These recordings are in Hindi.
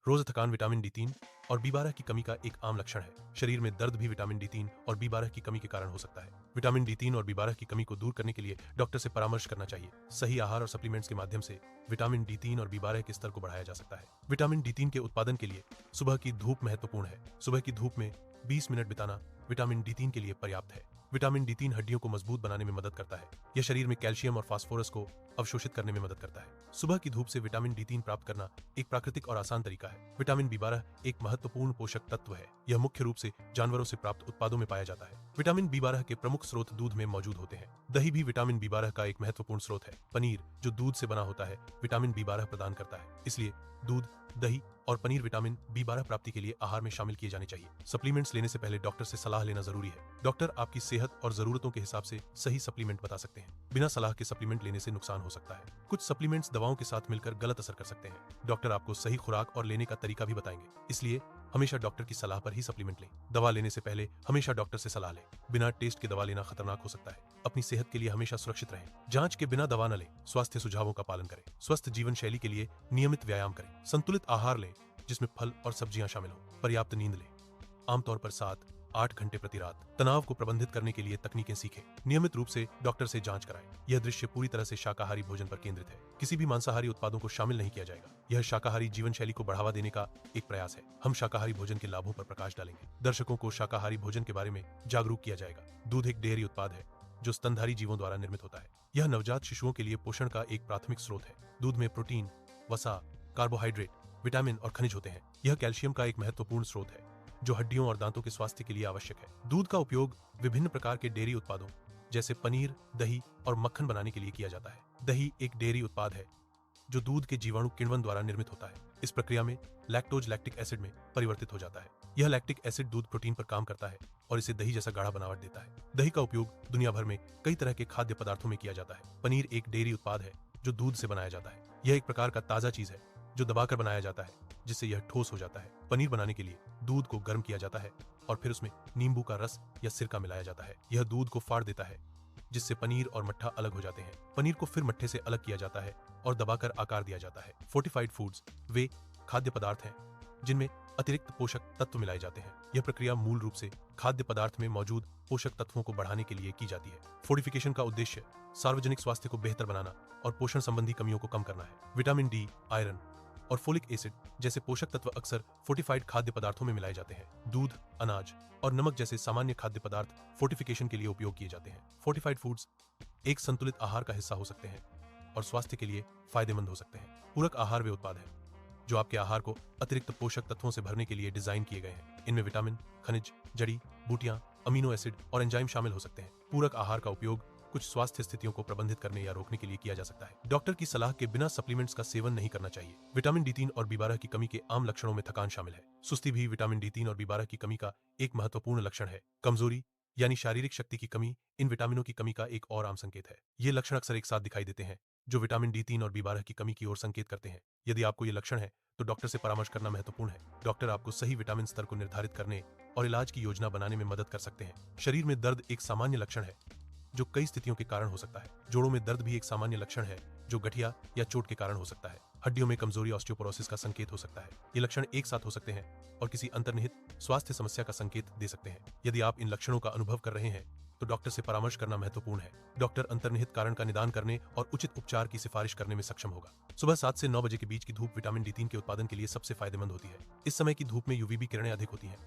रोज थकान विटामिन D3 और B12 की कमी का एक आम लक्षण है। शरीर में दर्द भी विटामिन D3 और B12 की कमी के कारण हो सकता है। विटामिन D3 और B12 की कमी को दूर करने के लिए डॉक्टर से परामर्श करना चाहिए। सही आहार और सप्लीमेंट्स के माध्यम से विटामिन D3 और B12 के स्तर को बढ़ाया जा सकता है। विटामिन D3 के उत्पादन के लिए सुबह की धूप महत्वपूर्ण है। सुबह की धूप में 20 मिनट बिताना विटामिन D3 के लिए पर्याप्त है। विटामिन D3 हड्डियों को मजबूत बनाने में मदद करता है। यह शरीर में कैल्शियम और फास्फोरस को अवशोषित करने में मदद करता है। सुबह की धूप से विटामिन D3 प्राप्त करना एक प्राकृतिक और आसान तरीका है। विटामिन B12 एक महत्वपूर्ण पोषक तत्व है। यह मुख्य रूप से जानवरों से प्राप्त उत्पादों में पाया जाता है। विटामिन B12 के प्रमुख स्रोत दूध में मौजूद होते हैं। दही भी विटामिन B12 का एक महत्वपूर्ण स्रोत है। पनीर, जो दूध से बना होता है, विटामिन B12 प्रदान करता है। इसलिए दूध, दही और पनीर विटामिन B12 प्राप्ति के लिए आहार में शामिल किए जाने चाहिए। सप्लीमेंट्स लेने से पहले डॉक्टर से सलाह लेना जरूरी है। डॉक्टर आपकी सेहत और जरूरतों के हिसाब से सही सप्लीमेंट बता सकते हैं। बिना सलाह के सप्लीमेंट लेने से नुकसान हो सकता है। कुछ सप्लीमेंट्स दवाओं के साथ मिलकर गलत असर कर सकते हैं। डॉक्टर आपको सही खुराक और लेने का तरीका भी बताएंगे। इसलिए हमेशा डॉक्टर की सलाह पर ही सप्लीमेंट लें। दवा लेने से पहले हमेशा डॉक्टर से सलाह लें। बिना टेस्ट के दवा लेना खतरनाक हो सकता है। अपनी सेहत के लिए हमेशा सुरक्षित रहें। जांच के बिना दवा न लें। स्वास्थ्य सुझावों का पालन करें। स्वस्थ जीवन शैली के लिए नियमित व्यायाम करें। संतुलित आहार लें जिसमें फल और सब्जियां शामिल हों। पर्याप्त नींद लें, आमतौर पर 7-8 घंटे प्रति रात। तनाव को प्रबंधित करने के लिए तकनीकें सीखें। नियमित रूप से डॉक्टर से जांच कराएं। यह दृश्य पूरी तरह से शाकाहारी भोजन पर केंद्रित है। किसी भी मांसाहारी उत्पादों को शामिल नहीं किया जाएगा। यह शाकाहारी जीवन शैली को बढ़ावा देने का एक प्रयास है। हम शाकाहारी भोजन के लाभों पर प्रकाश डालेंगे। दर्शकों को शाकाहारी भोजन के बारे में जागरूक किया जाएगा। दूध एक डेयरी उत्पाद है जो स्तनधारी जीवों द्वारा निर्मित होता है। यह नवजात शिशुओं के लिए पोषण का एक प्राथमिक स्रोत है। दूध में प्रोटीन, वसा, कार्बोहाइड्रेट, विटामिन और खनिज होते हैं। यह कैल्शियम का एक महत्वपूर्ण स्रोत है जो हड्डियों और दांतों के स्वास्थ्य के लिए आवश्यक है। दूध का उपयोग विभिन्न प्रकार के डेयरी उत्पादों जैसे पनीर, दही और मक्खन बनाने के लिए किया जाता है। दही एक डेयरी उत्पाद है जो दूध के जीवाणु किण्वन द्वारा निर्मित होता है। इस प्रक्रिया में लैक्टोज लैक्टिक एसिड में परिवर्तित हो जाता है। यह लैक्टिक एसिड दूध प्रोटीन पर काम करता है और इसे दही जैसा गाढ़ा बनावट देता है। दही का उपयोग दुनिया भर में कई तरह के खाद्य पदार्थों में किया जाता है। पनीर एक डेयरी उत्पाद है जो दूध से बनाया जाता है। यह एक प्रकार का ताजा चीज है जो दबाकर बनाया जाता है जिससे यह ठोस हो जाता है। पनीर बनाने के लिए दूध को गर्म किया जाता है और फिर उसमें नींबू का रस या सिरका मिलाया जाता है। यह दूध को फाड़ देता है जिससे पनीर और मट्ठा अलग हो जाते हैं। पनीर को फिर मट्ठे से अलग किया जाता है और दबाकर आकार दिया जाता है। फोर्टिफाइड फूड्स वे खाद्य पदार्थ हैं जिनमें अतिरिक्त पोषक तत्व मिलाए जाते हैं। यह प्रक्रिया मूल रूप से खाद्य पदार्थ में मौजूद पोषक तत्वों को बढ़ाने के लिए की जाती है। फोर्टिफिकेशन का उद्देश्य सार्वजनिक स्वास्थ्य को बेहतर बनाना और पोषण संबंधी कमियों को कम करना है। विटामिन डी, आयरन और फोलिक एसिड जैसे पोषक तत्व अक्सर फोर्टिफाइड खाद्य पदार्थों में मिलाए जाते हैं। दूध, अनाज और नमक जैसे सामान्य खाद्य पदार्थ फोर्टिफिकेशन के लिए उपयोग किए जाते हैं। फोर्टिफाइड फूड्स एक संतुलित आहार का हिस्सा हो सकते हैं और स्वास्थ्य के लिए फायदेमंद हो सकते हैं। पूरक आहार वे उत्पाद हैं जो आपके आहार को अतिरिक्त पोषक तत्वों से भरने के लिए डिजाइन किए गए हैं। इनमें विटामिन, खनिज, जड़ी बूटियां, अमीनो एसिड और एंजाइम शामिल हो सकते हैं। पूरक आहार का उपयोग कुछ स्वास्थ्य स्थितियों को प्रबंधित करने या रोकने के लिए किया जा सकता है। डॉक्टर की सलाह के बिना सप्लीमेंट्स का सेवन नहीं करना चाहिए। विटामिन D3 और B12 की कमी के आम लक्षणों में थकान शामिल है। सुस्ती भी विटामिन D3 और B12 की कमी का एक महत्वपूर्ण लक्षण है। कमजोरी यानी शारीरिक शक्ति की कमी इन विटामिनों की कमी का एक और आम संकेत है। ये लक्षण अक्सर एक साथ दिखाई देते हैं जो विटामिन D3 और B12 की कमी की ओर संकेत करते हैं। यदि आपको ये लक्षण है तो डॉक्टर से परामर्श करना महत्वपूर्ण है। डॉक्टर आपको सही विटामिन स्तर को निर्धारित करने और इलाज की योजना बनाने में मदद कर सकते हैं। शरीर में दर्द एक सामान्य लक्षण है जो कई स्थितियों के कारण हो सकता है। जोड़ों में दर्द भी एक सामान्य लक्षण है जो गठिया या चोट के कारण हो सकता है। हड्डियों में कमजोरी ऑस्टियोपोरोसिस का संकेत हो सकता है। ये लक्षण एक साथ हो सकते हैं और किसी अंतर्निहित स्वास्थ्य समस्या का संकेत दे सकते हैं। यदि आप इन लक्षणों का अनुभव कर रहे हैं तो डॉक्टर से परामर्श करना महत्वपूर्ण है। डॉक्टर अंतर्निहित कारण का निदान करने और उचित उपचार की सिफारिश करने में सक्षम होगा। सुबह 7 से 9 बजे के बीच की धूप विटामिन D3 के उत्पादन के लिए सबसे फायदेमंद होती है। इस समय की धूप में यूवीबी किरणें अधिक होती हैं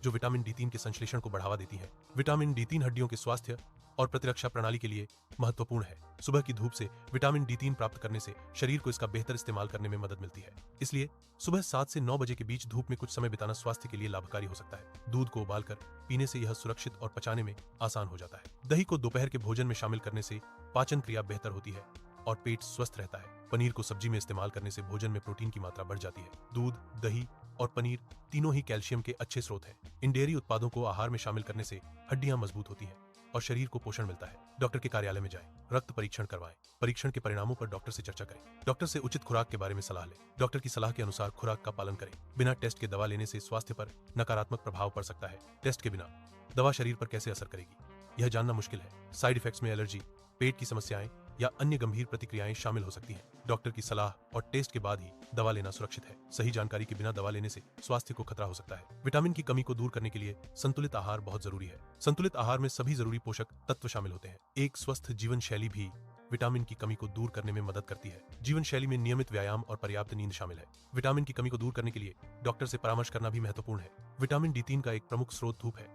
जो विटामिन D3 के संश्लेषण को बढ़ावा देती है। विटामिन D3 हड्डियों के स्वास्थ्य और प्रतिरक्षा प्रणाली के लिए महत्वपूर्ण है। सुबह की धूप से विटामिन D3 प्राप्त करने से शरीर को इसका बेहतर इस्तेमाल करने में मदद मिलती है। इसलिए सुबह 7 से 9 बजे के बीच धूप में कुछ समय बिताना स्वास्थ्य के लिए लाभकारी हो सकता है। दूध को उबालकर पीने से यह सुरक्षित और पचाने में आसान हो जाता है। दही को दोपहर के भोजन में शामिल करने से पाचन क्रिया बेहतर होती है और पेट स्वस्थ रहता है। पनीर को सब्जी में इस्तेमाल करने से भोजन में प्रोटीन की मात्रा बढ़ जाती है। दूध, दही और पनीर तीनों ही कैल्शियम के अच्छे स्रोत हैं। इन डेयरी उत्पादों को आहार में शामिल करने से हड्डियां मजबूत होती हैं और शरीर को पोषण मिलता है। डॉक्टर के कार्यालय में जाएं, रक्त परीक्षण करवाएं। परीक्षण के परिणामों पर डॉक्टर से चर्चा करें। डॉक्टर से उचित खुराक के बारे में सलाह लें। डॉक्टर की सलाह के अनुसार खुराक का पालन करें। बिना टेस्ट के दवा लेने से स्वास्थ्य पर नकारात्मक प्रभाव पड़ सकता है। टेस्ट के बिना दवा शरीर पर कैसे असर करेगी यह जानना मुश्किल है। साइड इफेक्ट्स में एलर्जी, पेट की समस्याएं या अन्य गंभीर प्रतिक्रियाएं शामिल हो सकती हैं। डॉक्टर की सलाह और टेस्ट के बाद ही दवा लेना सुरक्षित है। सही जानकारी के बिना दवा लेने से स्वास्थ्य को खतरा हो सकता है। विटामिन की कमी को दूर करने के लिए संतुलित आहार बहुत जरूरी है। संतुलित आहार में सभी जरूरी पोषक तत्व शामिल होते हैं। एक स्वस्थ जीवन शैली भी विटामिन की कमी को दूर करने में मदद करती है। जीवन शैली में नियमित व्यायाम और पर्याप्त नींद शामिल है। विटामिन की कमी को दूर करने के लिए डॉक्टर से परामर्श करना भी महत्वपूर्ण है। विटामिन D3 का एक प्रमुख स्रोत धूप है,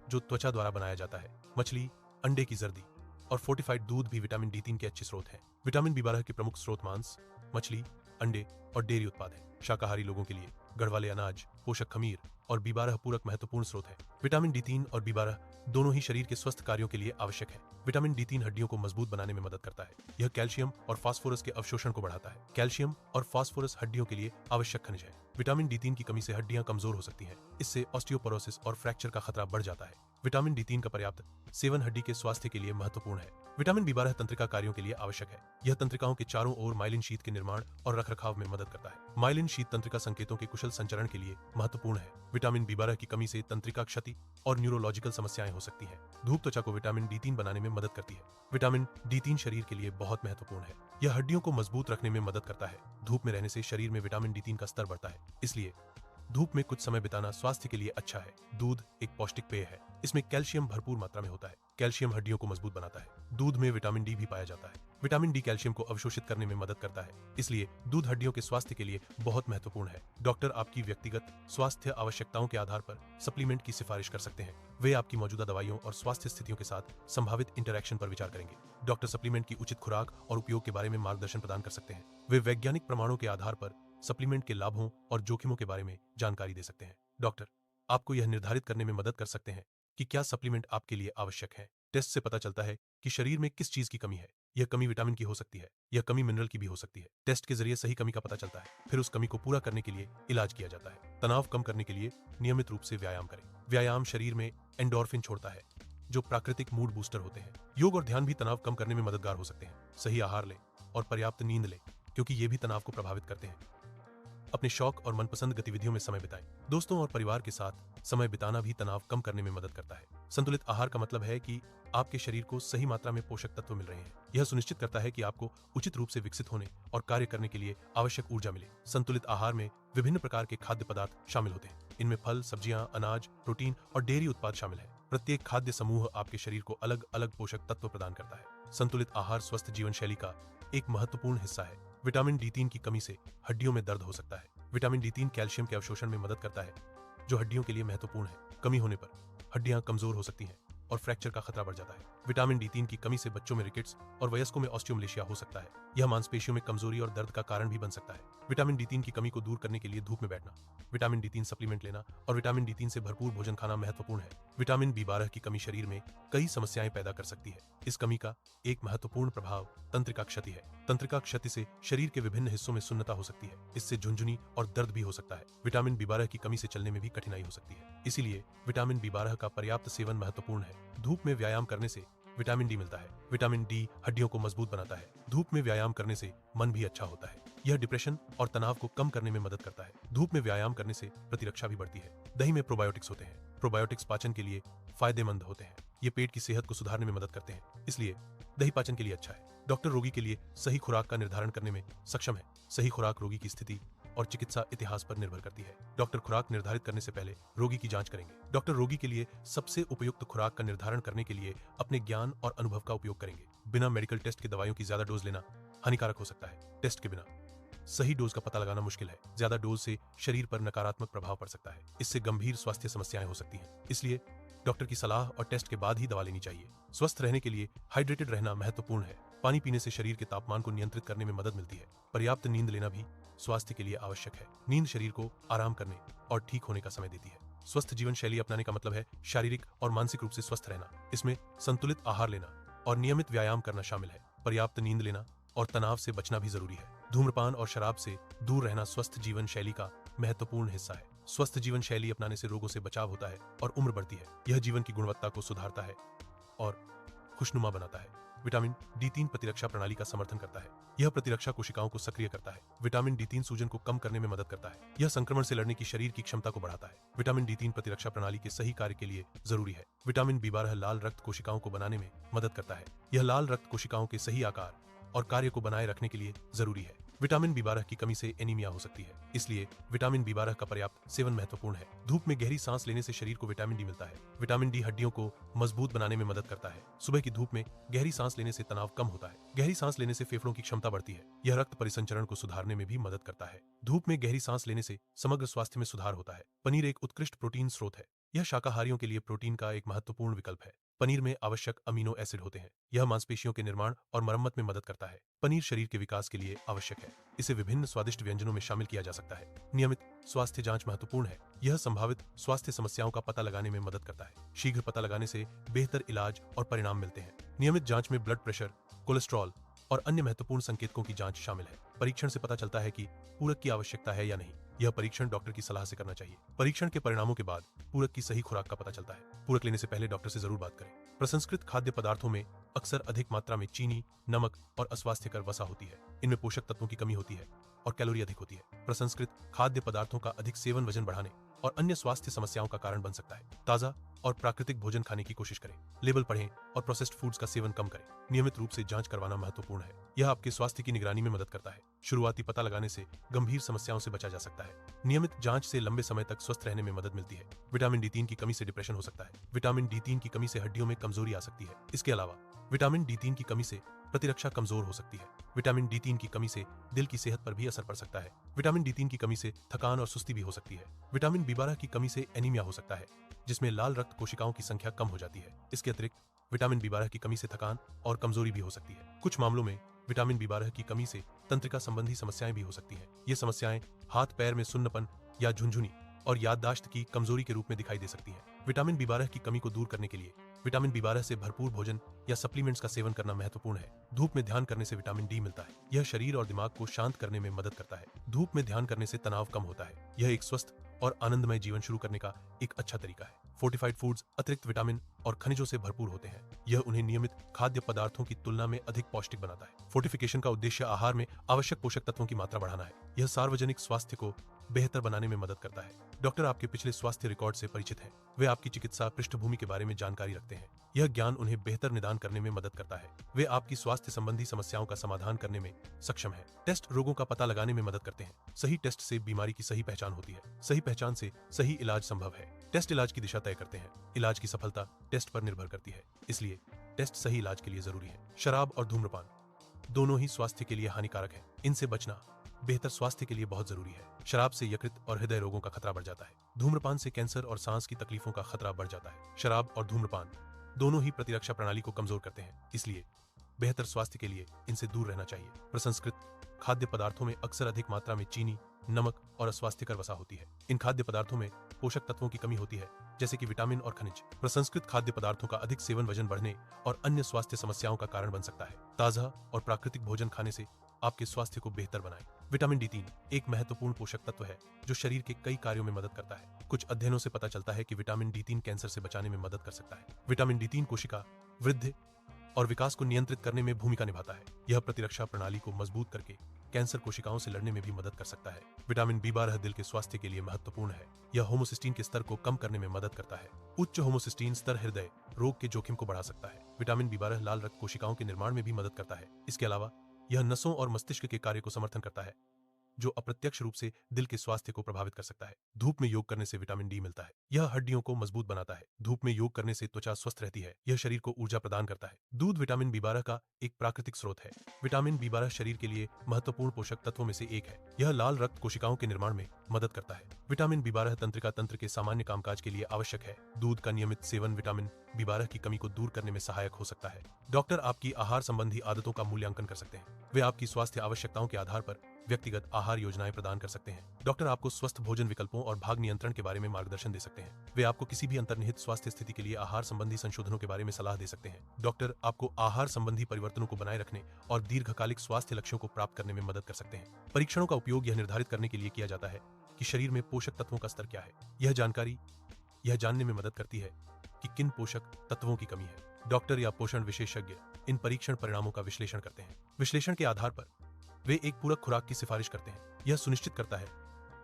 जो त्वचा द्वारा बनाया जाता है। मछली, अंडे की जर्दी और फोर्टिफाइड दूध भी विटामिन D3 के अच्छे स्रोत हैं। विटामिन B12 के प्रमुख स्रोत मांस, मछली, अंडे और डेयरी उत्पाद हैं। शाकाहारी लोगों के लिए गढ़वाले अनाज, पोषक खमीर और B12 पूरक महत्वपूर्ण स्रोत है। विटामिन D3 और B12 दोनों ही शरीर के स्वस्थ कार्यों के लिए आवश्यक है। विटामिन D3 हड्डियों को मजबूत बनाने में मदद करता है। यह कैल्शियम और फास्फोरस के अवशोषण को बढ़ाता है। कैल्शियम और फास्फोरस हड्डियों के लिए आवश्यक खनिज है। विटामिन D3 की कमी से हड्डियां कमजोर हो सकती हैं। इससे ऑस्टियोपोरोसिस और फ्रैक्चर का खतरा बढ़ जाता है। विटामिन D3 का पर्याप्त सेवन हड्डी के स्वास्थ्य के लिए महत्वपूर्ण है। विटामिन B12 तंत्रिका कार्यों के लिए आवश्यक है। यह तंत्रिकाओं के चारों ओर माइलिन शीथ के निर्माण और रखरखाव में मदद करता है। माइलिन शीथ तंत्रिका संकेतों के कुशल संचरण के लिए महत्वपूर्ण है। विटामिन B12 की कमी से तंत्रिका क्षति और न्यूरोलॉजिकल समस्याएं हो सकती हैं। धूप त्वचा को विटामिन D3 बनाने में मदद करती है। विटामिन D3 शरीर के लिए बहुत महत्वपूर्ण है। यह हड्डियों को मजबूत रखने में मदद करता है। धूप में रहने से शरीर में विटामिन D3 का स्तर बढ़ता है, इसलिए धूप में कुछ समय बिताना स्वास्थ्य के लिए अच्छा है। दूध एक पौष्टिक पेय है। इसमें कैल्शियम भरपूर मात्रा में होता है। कैल्शियम हड्डियों को मजबूत बनाता है। दूध में विटामिन D भी पाया जाता है। विटामिन D कैल्शियम को अवशोषित करने में मदद करता है, इसलिए दूध हड्डियों के स्वास्थ्य के लिए बहुत महत्वपूर्ण है। डॉक्टर आपकी व्यक्तिगत स्वास्थ्य आवश्यकताओं के आधार पर सप्लीमेंट की सिफारिश कर सकते हैं। वे आपकी मौजूदा दवाइयों और स्वास्थ्य स्थितियों के साथ संभावित इंटरैक्शन पर विचार करेंगे। डॉक्टर सप्लीमेंट की उचित खुराक और उपयोग के बारे में मार्गदर्शन प्रदान कर सकते हैं। वे वैज्ञानिक प्रमाणों के आधार पर सप्लीमेंट के लाभों और जोखिमों के बारे में जानकारी दे सकते हैं। डॉक्टर आपको यह निर्धारित करने में मदद कर सकते हैं कि क्या सप्लीमेंट आपके लिए आवश्यक है। टेस्ट से पता चलता है कि शरीर में किस चीज की कमी है। यह कमी विटामिन की हो सकती है, यह कमी मिनरल की भी हो सकती है। टेस्ट के जरिए सही कमी का पता चलता है, फिर उस कमी को पूरा करने के लिए इलाज किया जाता है। तनाव कम करने के लिए नियमित रूप से व्यायाम करें। व्यायाम शरीर में एंडोर्फिन छोड़ता है, जो प्राकृतिक मूड बूस्टर होते हैं। योग और ध्यान भी तनाव कम करने में मददगार हो सकते हैं। सही आहार लें और पर्याप्त नींद लें, क्योंकि ये भी तनाव को प्रभावित करते हैं। अपने शौक और मनपसंद गतिविधियों में समय बिताएं। दोस्तों और परिवार के साथ समय बिताना भी तनाव कम करने में मदद करता है। संतुलित आहार का मतलब है कि आपके शरीर को सही मात्रा में पोषक तत्व मिल रहे हैं। यह सुनिश्चित करता है कि आपको उचित रूप से विकसित होने और कार्य करने के लिए आवश्यक ऊर्जा मिले। संतुलित आहार में विभिन्न प्रकार के खाद्य पदार्थ शामिल होते हैं। इनमें फल, सब्जियां, अनाज, प्रोटीन और डेयरी उत्पाद शामिल है। प्रत्येक खाद्य समूह आपके शरीर को अलग अलग पोषक तत्व प्रदान करता है। संतुलित आहार स्वस्थ जीवन शैली का एक महत्वपूर्ण हिस्सा है। विटामिन D3 की कमी से हड्डियों में दर्द हो सकता है। विटामिन D3 कैल्शियम के अवशोषण में मदद करता है, जो हड्डियों के लिए महत्वपूर्ण है। कमी होने पर हड्डियां कमजोर हो सकती हैं और फ्रैक्चर का खतरा बढ़ जाता है। विटामिन D3 की कमी से बच्चों में रिकेट्स और वयस्कों में ऑस्टियोमलेशिया हो सकता है। यह मांसपेशियों में कमजोरी और दर्द का कारण भी बन सकता है। विटामिन D3 की कमी को दूर करने के लिए धूप में बैठना, विटामिन D3 सप्लीमेंट लेना और विटामिन D3 से भरपूर भोजन खाना महत्वपूर्ण है। विटामिन B12 की कमी शरीर में कई समस्याएं पैदा कर सकती है। इस कमी का एक महत्वपूर्ण प्रभाव तंत्रिका क्षति है। तंत्रिका क्षति से शरीर के विभिन्न हिस्सों में सुन्नता हो सकती है। इससे झुनझुनी और दर्द भी हो सकता है। विटामिन B12 की कमी से चलने में भी कठिनाई हो सकती है। इसीलिए विटामिन B12 का पर्याप्त सेवन महत्वपूर्ण है। धूप में व्यायाम करने से विटामिन D मिलता है। विटामिन D हड्डियों को मजबूत बनाता है। धूप में व्यायाम करने से मन भी अच्छा होता है। यह डिप्रेशन और तनाव को कम करने में मदद करता है। धूप में व्यायाम करने से प्रतिरक्षा भी बढ़ती है। दही में प्रोबायोटिक्स होते हैं। प्रोबायोटिक्स पाचन के लिए फायदेमंद होते हैं। ये पेट की सेहत को सुधारने में मदद करते हैं, इसलिए दही पाचन के लिए अच्छा है। डॉक्टर रोगी के लिए सही खुराक का निर्धारण करने में सक्षम है। सही खुराक रोगी की स्थिति और चिकित्सा इतिहास पर निर्भर करती है। डॉक्टर खुराक निर्धारित करने से पहले रोगी की जांच करेंगे। डॉक्टर रोगी के लिए सबसे उपयुक्त खुराक का निर्धारण करने के लिए अपने ज्ञान और अनुभव का उपयोग करेंगे। बिना मेडिकल टेस्ट के दवाइयों की ज्यादा डोज लेना हानिकारक हो सकता है। टेस्ट के बिना सही डोज का पता लगाना मुश्किल है। ज्यादा डोज से शरीर पर नकारात्मक प्रभाव पड़ सकता है। इससे गंभीर स्वास्थ्य समस्याएं हो सकती हैं। इसलिए डॉक्टर की सलाह और टेस्ट के बाद ही दवा लेनी चाहिए। स्वस्थ रहने के लिए हाइड्रेटेड रहना महत्वपूर्ण है। पानी पीने से शरीर के तापमान को नियंत्रित करने में मदद मिलती है। पर्याप्त नींद लेना भी स्वास्थ्य के लिए आवश्यक है। नींद शरीर को आराम करने और ठीक होने का समय देती है। स्वस्थ जीवन शैली अपनाने का मतलब है शारीरिक और मानसिक रूप से स्वस्थ रहना। इसमें संतुलित आहार लेना और नियमित व्यायाम करना शामिल है। पर्याप्त नींद लेना और तनाव से बचना भी जरूरी है। धूम्रपान और शराब से दूर रहना स्वस्थ जीवन शैली का महत्वपूर्ण हिस्सा है। स्वस्थ जीवन शैली अपनाने से रोगों से बचाव होता है और उम्र बढ़ती है। यह जीवन की गुणवत्ता को सुधारता है और खुशनुमा बनाता है। विटामिन D3 प्रतिरक्षा प्रणाली का समर्थन करता है। यह प्रतिरक्षा कोशिकाओं को सक्रिय करता है। विटामिन D3 सूजन को कम करने में मदद करता है। यह संक्रमण से लड़ने की शरीर की क्षमता को बढ़ाता है। विटामिन D3 प्रतिरक्षा प्रणाली के सही कार्य के लिए जरूरी है। विटामिन B12 लाल रक्त कोशिकाओं को बनाने में मदद करता है। यह लाल रक्त कोशिकाओं के सही आकार और कार्य को बनाए रखने के लिए जरूरी है। विटामिन B12 की कमी से एनीमिया हो सकती है, इसलिए विटामिन B12 का पर्याप्त सेवन महत्वपूर्ण है। धूप में गहरी सांस लेने से शरीर को विटामिन डी मिलता है। विटामिन डी हड्डियों को मजबूत बनाने में मदद करता है। सुबह की धूप में गहरी सांस लेने से तनाव कम होता है। गहरी सांस लेने से फेफड़ों की क्षमता बढ़ती है। यह रक्त परिसंचरण को सुधारने में भी मदद करता है। धूप में गहरी सांस लेने से समग्र स्वास्थ्य में सुधार होता है। पनीर एक उत्कृष्ट प्रोटीन स्रोत है। यह शाकाहारियों के लिए प्रोटीन का एक महत्वपूर्ण विकल्प है। पनीर में आवश्यक अमीनो एसिड होते हैं। यह मांसपेशियों के निर्माण और मरम्मत में मदद करता है। पनीर शरीर के विकास के लिए आवश्यक है। इसे विभिन्न स्वादिष्ट व्यंजनों में शामिल किया जा सकता है। नियमित स्वास्थ्य जांच महत्वपूर्ण है। यह संभावित स्वास्थ्य समस्याओं का पता लगाने में मदद करता है। शीघ्र पता लगाने से बेहतर इलाज और परिणाम मिलते हैं। नियमित जांच में ब्लड प्रेशर, कोलेस्ट्रॉल और अन्य महत्वपूर्ण संकेतकों की जांच शामिल है। परीक्षण से पता चलता है कि पूरक की आवश्यकता है या नहीं। यह परीक्षण डॉक्टर की सलाह से करना चाहिए। परीक्षण के परिणामों के बाद पूरक की सही खुराक का पता चलता है। पूरक लेने से पहले डॉक्टर से जरूर बात करें। प्रसंस्कृत खाद्य पदार्थों में अक्सर अधिक मात्रा में चीनी, नमक और अस्वास्थ्यकर वसा होती है। इनमें पोषक तत्वों की कमी होती है और कैलोरी अधिक होती है। प्रसंस्कृत खाद्य पदार्थों का अधिक सेवन वजन बढ़ाने और अन्य स्वास्थ्य समस्याओं का कारण बन सकता है। ताजा और प्राकृतिक भोजन खाने की कोशिश करें। लेबल पढ़ें और प्रोसेस्ड फूड्स का सेवन कम करें। नियमित रूप से जांच करवाना महत्वपूर्ण है। यह आपके स्वास्थ्य की निगरानी में मदद करता है। शुरुआती पता लगाने से गंभीर समस्याओं से बचा जा सकता है। नियमित जांच से लंबे समय तक स्वस्थ रहने में मदद मिलती है। विटामिन D3 की कमी से डिप्रेशन हो सकता है। विटामिन D3 की कमी से हड्डियों में कमजोरी आ सकती है। इसके अलावा विटामिन D3 की कमी से प्रतिरक्षा कमजोर हो सकती है। विटामिन D3 की कमी से दिल की सेहत पर भी असर पड़ सकता है। विटामिन D3 की कमी से थकान और सुस्ती भी हो सकती है। विटामिन B12 की कमी से एनीमिया हो सकता है, जिसमें लाल रक्त कोशिकाओं की संख्या कम हो जाती है। इसके अतिरिक्त विटामिन B12 की कमी से थकान और कमजोरी भी हो सकती है। कुछ मामलों में विटामिन B12 की कमी से तंत्रिका संबंधी समस्याएं भी हो सकती हैं। ये समस्याएं हाथ पैर में सुन्नपन या झुनझुनी और याददाश्त की कमजोरी के रूप में दिखाई दे सकती हैं। विटामिन B12 की कमी को दूर करने के लिए विटामिन B12 से भरपूर भोजन या सप्लीमेंट्स का सेवन करना महत्वपूर्ण है। धूप में ध्यान करने से विटामिन डी मिलता है। यह शरीर और दिमाग को शांत करने में मदद करता है। धूप में ध्यान करने से तनाव कम होता है। यह एक स्वस्थ और आनंदमय जीवन शुरू करने का एक अच्छा तरीका है। फोर्टिफाइड फूड्स अतिरिक्त विटामिन और खनिजों से भरपूर होते हैं। यह उन्हें नियमित खाद्य पदार्थों की तुलना में अधिक पौष्टिक बनाता है। फोर्टिफिकेशन का उद्देश्य आहार में आवश्यक पोषक तत्वों की मात्रा बढ़ाना है। यह सार्वजनिक स्वास्थ्य को बेहतर बनाने में मदद करता है। डॉक्टर आपके पिछले स्वास्थ्य रिकॉर्ड से परिचित हैं। वे आपकी चिकित्सा पृष्ठभूमि के बारे में जानकारी रखते हैं। यह ज्ञान उन्हें बेहतर निदान करने में मदद करता है। वे आपकी स्वास्थ्य संबंधी समस्याओं का समाधान करने में सक्षम हैं। टेस्ट रोगों का पता लगाने में मदद करते हैं। सही टेस्ट से बीमारी की सही पहचान होती है। सही पहचान से सही इलाज संभव है। टेस्ट इलाज की दिशा तय करते हैं। इलाज की सफलता टेस्ट पर निर्भर करती है, इसलिए टेस्ट सही इलाज के लिए जरूरी है। शराब और धूम्रपान दोनों ही स्वास्थ्य के लिए हानिकारक है। इनसे बचना बेहतर स्वास्थ्य के लिए बहुत जरूरी है। शराब से यकृत और हृदय रोगों का खतरा बढ़ जाता है। धूम्रपान से कैंसर और सांस की तकलीफों का खतरा बढ़ जाता है। शराब और धूम्रपान दोनों ही प्रतिरक्षा प्रणाली को कमजोर करते हैं, इसलिए बेहतर स्वास्थ्य के लिए इनसे दूर रहना चाहिए। प्रसंस्कृत खाद्य पदार्थों में अक्सर अधिक मात्रा में चीनी, नमक और अस्वास्थ्यकर वसा होती है। इन खाद्य पदार्थों में पोषक तत्वों की कमी होती है, जैसे कि विटामिन और खनिज। प्रसंस्कृत खाद्य पदार्थों का अधिक सेवन वजन बढ़ने और अन्य स्वास्थ्य समस्याओं का कारण बन सकता है। ताजा और प्राकृतिक भोजन खाने से आपके स्वास्थ्य को बेहतर बनाएं। विटामिन D3 एक महत्वपूर्ण पोषक तत्व है जो शरीर के कई कार्यों में मदद करता है। कुछ अध्ययनों से पता चलता है कि विटामिन D3 कैंसर से बचाने में मदद कर सकता है। विटामिन D3 कोशिका वृद्धि और विकास को नियंत्रित करने में भूमिका निभाता है। यह प्रतिरक्षा प्रणाली को मजबूत करके कैंसर कोशिकाओं से लड़ने में भी मदद कर सकता है। विटामिन B12 दिल के स्वास्थ्य के लिए महत्वपूर्ण है। यह होमोसिस्टीन के स्तर को कम करने में मदद करता है। उच्च होमोसिस्टीन स्तर हृदय रोग के जोखिम को बढ़ा सकता है। विटामिन B12 लाल रक्त कोशिकाओं के निर्माण में भी मदद करता है। इसके अलावा यह नसों और मस्तिष्क के कार्य को समर्थन करता है, जो अप्रत्यक्ष रूप से दिल के स्वास्थ्य को प्रभावित कर सकता है। धूप में योग करने से विटामिन डी मिलता है। यह हड्डियों को मजबूत बनाता है। धूप में योग करने से त्वचा स्वस्थ रहती है। यह शरीर को ऊर्जा प्रदान करता है। दूध विटामिन B12 का एक प्राकृतिक स्रोत है। विटामिन B12 शरीर के लिए महत्वपूर्ण पोषक तत्वों में से एक है। यह लाल रक्त कोशिकाओं के निर्माण में मदद करता है। विटामिन B12 तंत्रिका तंत्र के सामान्य कामकाज के लिए आवश्यक है। दूध का नियमित सेवन विटामिन B12 की कमी को दूर करने में सहायक हो सकता है। डॉक्टर आपकी आहार संबंधी आदतों का मूल्यांकन कर सकते हैं। वे आपकी स्वास्थ्य आवश्यकताओं के आधार पर व्यक्तिगत आहार योजनाएं प्रदान कर सकते हैं। डॉक्टर आपको स्वस्थ भोजन विकल्पों और भाग नियंत्रण के बारे में मार्गदर्शन दे सकते हैं। वे आपको किसी भी अंतर्निहित स्वास्थ्य स्थिति के लिए आहार संबंधी संशोधनों के बारे में सलाह दे सकते हैं। डॉक्टर आपको आहार संबंधी परिवर्तनों को बनाए रखने और दीर्घकालिक स्वास्थ्य लक्ष्यों को प्राप्त करने में मदद कर सकते हैं। परीक्षणों का उपयोग यह निर्धारित करने के लिए किया जाता है कि शरीर में पोषक तत्वों का स्तर क्या है। यह जानकारी यह जानने में मदद करती है कि किन पोषक तत्वों की कमी है। डॉक्टर या पोषण विशेषज्ञ इन परीक्षण परिणामों का विश्लेषण करते हैं। विश्लेषण के आधार पर वे एक पूरक खुराक की सिफारिश करते हैं। यह सुनिश्चित करता है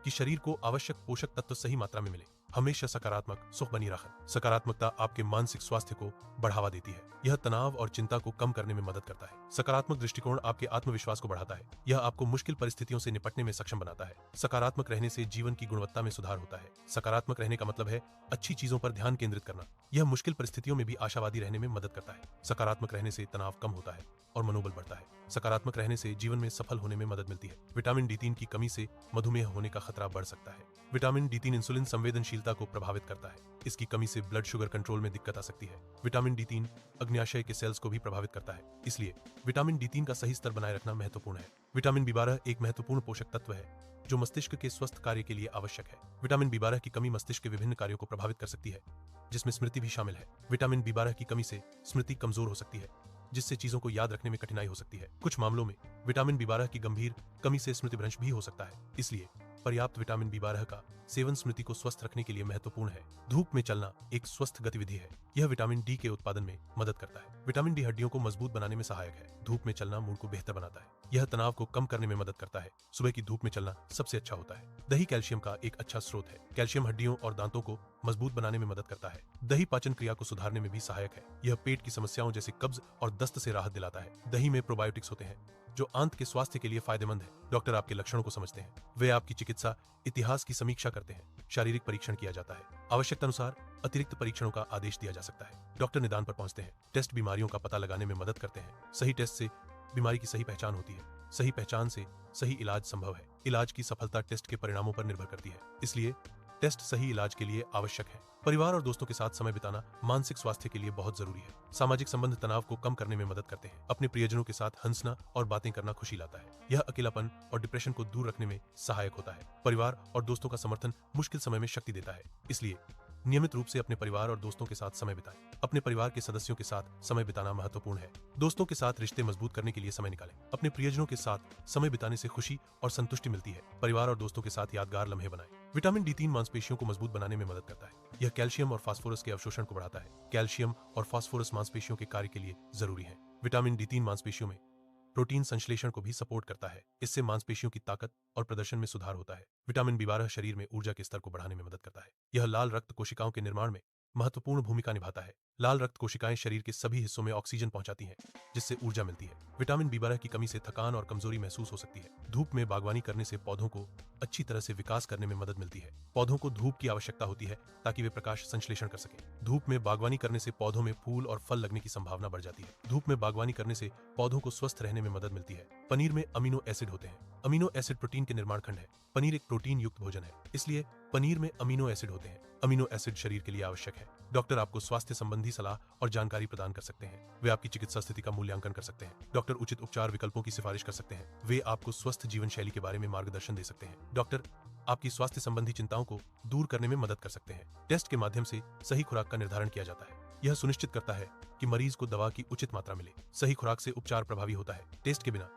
कि शरीर को आवश्यक पोषक तत्व सही मात्रा में मिले। हमेशा सकारात्मक सुख बनी रखें। सकारात्मकता आपके मानसिक स्वास्थ्य को बढ़ावा देती है। यह तनाव और चिंता को कम करने में मदद करता है। सकारात्मक दृष्टिकोण आपके आत्मविश्वास को बढ़ाता है। यह आपको मुश्किल परिस्थितियों से निपटने में सक्षम बनाता है। सकारात्मक रहने से जीवन की गुणवत्ता में सुधार होता है। सकारात्मक रहने का मतलब है अच्छी चीजों पर ध्यान केंद्रित करना। यह मुश्किल परिस्थितियों में भी आशावादी रहने में मदद करता है। सकारात्मक रहने से तनाव कम होता है और मनोबल बढ़ता है। सकारात्मक रहने से जीवन में सफल होने में मदद मिलती है। विटामिन D3 की कमी से मधुमेह होने का खतरा बढ़ सकता है। विटामिन D3 इंसुलिन संवेदनशीलता को प्रभावित करता है। इसकी कमी से ब्लड शुगर कंट्रोल में दिक्कत आ सकती है। विटामिन D3 अग्न्याशय के सेल्स को भी प्रभावित करता है, इसलिए विटामिन D3 का सही स्तर बनाए रखना महत्वपूर्ण है। विटामिन B12 एक महत्वपूर्ण पोषक तत्व है जो मस्तिष्क के स्वस्थ कार्य के लिए आवश्यक है। विटामिन B12 की कमी मस्तिष्क के विभिन्न कार्यों को प्रभावित कर सकती है, जिसमें स्मृति भी शामिल है। विटामिन B12 की कमी से स्मृति कमजोर हो सकती है, जिससे चीजों को याद रखने में कठिनाई हो सकती है। कुछ मामलों में विटामिन B12 की गंभीर कमी से स्मृति भ्रंश भी हो सकता है, इसलिए पर्याप्त विटामिन B12 का सेवन स्मृति को स्वस्थ रखने के लिए महत्वपूर्ण है। धूप में चलना एक स्वस्थ गतिविधि है। यह विटामिन D के उत्पादन में मदद करता है। विटामिन D हड्डियों को मजबूत बनाने में सहायक है। धूप में चलना मूड को बेहतर बनाता है। यह तनाव को कम करने में मदद करता है। सुबह की धूप में चलना सबसे अच्छा होता है। दही कैल्शियम का एक अच्छा स्रोत है। कैल्शियम हड्डियों और दांतों को मजबूत बनाने में मदद करता है। दही पाचन क्रिया को सुधारने में भी सहायक है। यह पेट की समस्याओं जैसे कब्ज और दस्त से राहत दिलाता है। दही में प्रोबायोटिक्स होते हैं जो आंत के स्वास्थ्य के लिए फायदेमंद है। डॉक्टर आपके लक्षणों को समझते हैं। वे आपकी चिकित्सा इतिहास की समीक्षा करते हैं। शारीरिक परीक्षण किया जाता है। आवश्यकता अनुसार अतिरिक्त परीक्षणों का आदेश दिया जा सकता है। डॉक्टर निदान पर पहुंचते हैं। टेस्ट बीमारियों का पता लगाने में मदद करते हैं। सही टेस्ट से बीमारी की सही पहचान होती है। सही पहचान से सही इलाज संभव है। इलाज की सफलता टेस्ट के परिणामों पर निर्भर करती है, इसलिए टेस्ट सही इलाज के लिए आवश्यक है। परिवार और दोस्तों के साथ समय बिताना मानसिक स्वास्थ्य के लिए बहुत जरूरी है। सामाजिक संबंध तनाव को कम करने में मदद करते हैं। अपने प्रियजनों के साथ हंसना और बातें करना खुशी लाता है। यह अकेलापन और डिप्रेशन को दूर रखने में सहायक होता है। परिवार और दोस्तों का समर्थन मुश्किल समय में शक्ति देता है, इसलिए नियमित रूप से अपने परिवार और दोस्तों के साथ समय बिताएं। अपने परिवार के सदस्यों के साथ समय बिताना महत्वपूर्ण है। दोस्तों के साथ रिश्ते मजबूत करने के लिए समय निकालें। अपने प्रियजनों के साथ समय बिताने से खुशी और संतुष्टि मिलती है। परिवार और दोस्तों के साथ यादगार लम्हे बनाएं। विटामिन D3 मांसपेशियों को मजबूत बनाने में मदद करता है। यह कैल्शियम और फास्फोरस के अवशोषण को बढ़ाता है। कैल्शियम और फास्फोरस मांसपेशियों के कार्य के लिए जरूरी है। विटामिन D3 मांसपेशियों में प्रोटीन संश्लेषण को भी सपोर्ट करता है। इससे मांसपेशियों की ताकत और प्रदर्शन में सुधार होता है। विटामिन B12 शरीर में ऊर्जा के स्तर को बढ़ाने में मदद करता है। यह लाल रक्त कोशिकाओं के निर्माण में महत्वपूर्ण भूमिका निभाता है। लाल रक्त कोशिकाएं शरीर के सभी हिस्सों में ऑक्सीजन पहुंचाती हैं, जिससे ऊर्जा मिलती है। विटामिन B12 की कमी से थकान और कमजोरी महसूस हो सकती है। धूप में बागवानी करने से पौधों को अच्छी तरह से विकास करने में मदद मिलती है। पौधों को धूप की आवश्यकता होती है ताकि वे प्रकाश संश्लेषण कर सकें। धूप में बागवानी करने से पौधों में फूल और फल लगने की संभावना बढ़ जाती है। धूप में बागवानी करने से पौधों को स्वस्थ रहने में मदद मिलती है। पनीर में अमीनो एसिड होते हैं। अमीनो एसिड प्रोटीन के निर्माण खंड है। पनीर एक प्रोटीन युक्त भोजन है, इसलिए पनीर में अमीनो एसिड होते हैं। अमीनो एसिड शरीर के लिए आवश्यक है। डॉक्टर आपको स्वास्थ्य संबंधी सलाह और जानकारी प्रदान कर सकते हैं। वे आपकी चिकित्सा स्थिति का मूल्यांकन कर सकते हैं। डॉक्टर उचित उपचार विकल्पों की सिफारिश कर सकते हैं। वे आपको स्वस्थ जीवन शैली के बारे में मार्गदर्शन दे सकते हैं। डॉक्टर आपकी स्वास्थ्य संबंधी चिंताओं को दूर करने में मदद कर सकते हैं। टेस्ट के माध्यम से सही खुराक का निर्धारण किया जाता है। यह सुनिश्चित करता है कि मरीज को दवा की उचित मात्रा मिले। सही खुराक से उपचार प्रभावी होता है। टेस्ट के बिना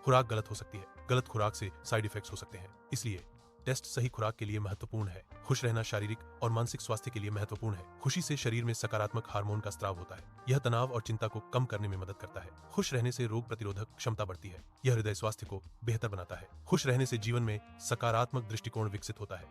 खुराक गलत हो सकती है। गलत खुराक से साइड इफेक्ट्स हो सकते हैं, इसलिए टेस्ट सही खुराक के लिए महत्वपूर्ण है। खुश रहना शारीरिक और मानसिक स्वास्थ्य के लिए महत्वपूर्ण है। खुशी से शरीर में सकारात्मक हार्मोन का स्राव होता है। यह तनाव और चिंता को कम करने में मदद करता है। खुश रहने से रोग प्रतिरोधक क्षमता बढ़ती है। यह हृदय स्वास्थ्य को बेहतर बनाता है। खुश रहने से जीवन में सकारात्मक दृष्टिकोण विकसित होता है।